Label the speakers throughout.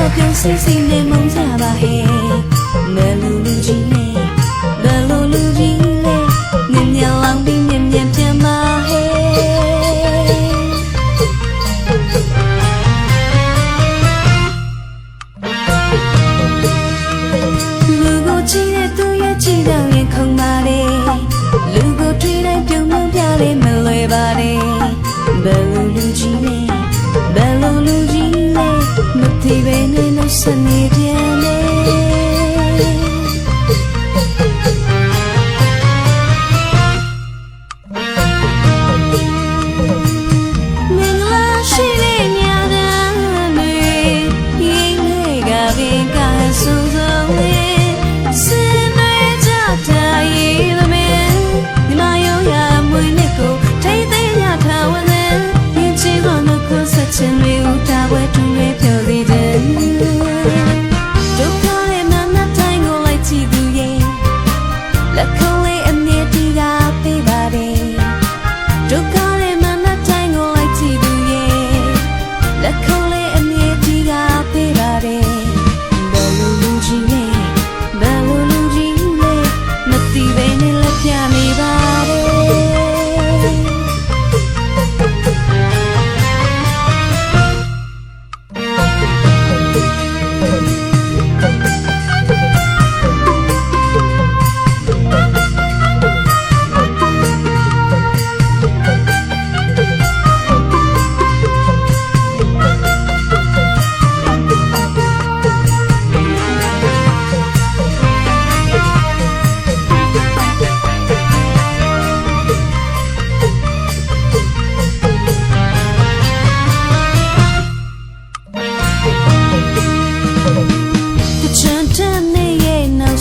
Speaker 1: စိတ်စိတ်နဲ့မုန်းကြပါဟဲ့ဘယ်လိုလူကြီးလဲဘယ်လိုလူကြီးလဲမြင်မြန်လောင်ပြီးမြင်မြန်ပြန်ပါဟဲ့လူကိုကြည့်တဲ့သူရဲ့ကြည့်တော့ရင်ခုံပါတယ်လူကိုတွေ့တိုင်းပြုံးပြုံးပြလေးမလွယ်ပါနဲ့ဘယ်လိုလူကြီးလဲဘယ်လိုလူကြီးလဲမသိဘဲနဲ့နှုတ်ဆက်နေပြန်လေမင်္ဂလာရှိတဲ့ညတိုင်းတွေရင်တွေကပင်ကဆူဆုံးလေးစင်တွေကြတာရေးသမင်းဒီမယောရမွေနဲ့ကိုထိတ်သိမ်းရထားဝင်ရင်ချင်းကောနှုတ်ကိုဆက်ချင်တွေဦးတာပွဲတူတွေပြောသေးတယ်ဒုက္ခရဲ့မနက်တိုင်းကိုလိုက်ကြည့်သူရဲ့လက်ခုံးလေးအမြဲတည်တာပေးပါတယ်ဒုက္ခရဲ့မနက်တိုင်းကိုလိုက်ကြည့်သူရဲ့လက်ခုံးလေးအမြဲတည်တာပေးပါတယ်ဘယ်လိုလူကြီးလဲဘယ်လိုလူကြီးလဲမသိဘဲနဲ့လက်ပြနေပါတယ်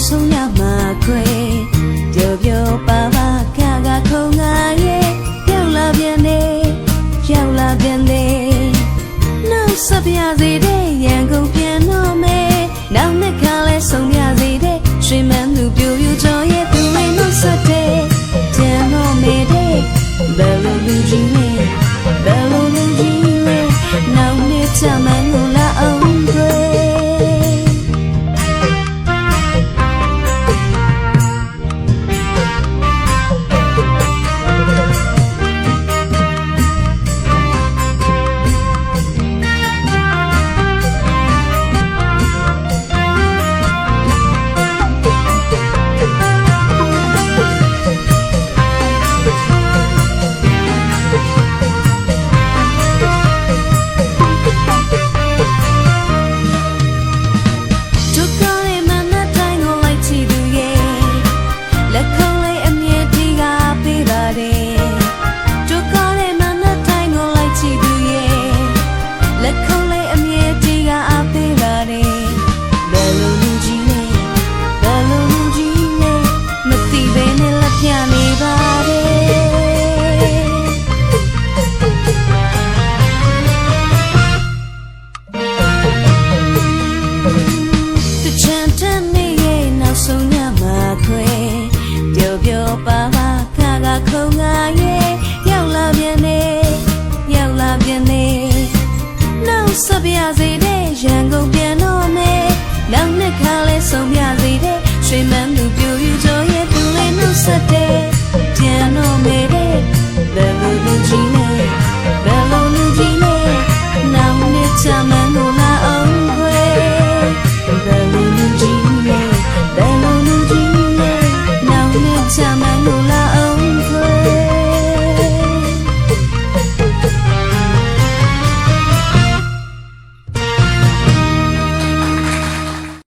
Speaker 1: ဆုံးရမှာခွဲပြောပြောပါပါခါခါခုံငါရဲ့ရောက်လာပြန်နေရောက်လာပြန်နေနှုတ်ဆက်ပြစေတဲ့ရန်ကုန်ပြန်တော့မယ်နောက်နှစ်ခါလဲဆုံးရစေတဲ့ရွှေမန်းသူပြူပြူကျော်ရဲ့သူလေးနှုတ်ဆက်တဲ့ပြန်တော့မယ်တဲ့ဘယ်လိုလူကြီးလဲဘယ်လိုလူကြီးလဲနောက်နှစ်ချမှန်းကိုလာအောင်ခွဲဆက်ပြစေတဲ့ရန်ကုန်ပြန်တော့မယ်နောက်နှစ်ခါလဲဆုံးပြစေတဲ့ရွှေမန်းသူပြူပြူကျော်ရဲ့သူလေးနှုတ်ဆက်တဲ့ပြန်တော့မယ်တဲ့ဘယ်လိုလူကြီးလဲဘယ်လိုလူကြီးလဲနောက်နှစ်ချမှန်းကိုလာအောင်ခွဲဘယ်လိုလူကြီးလဲဘယ်လိုလူကြီးလဲနောက်နှစ်ချမှန်းကိုလာ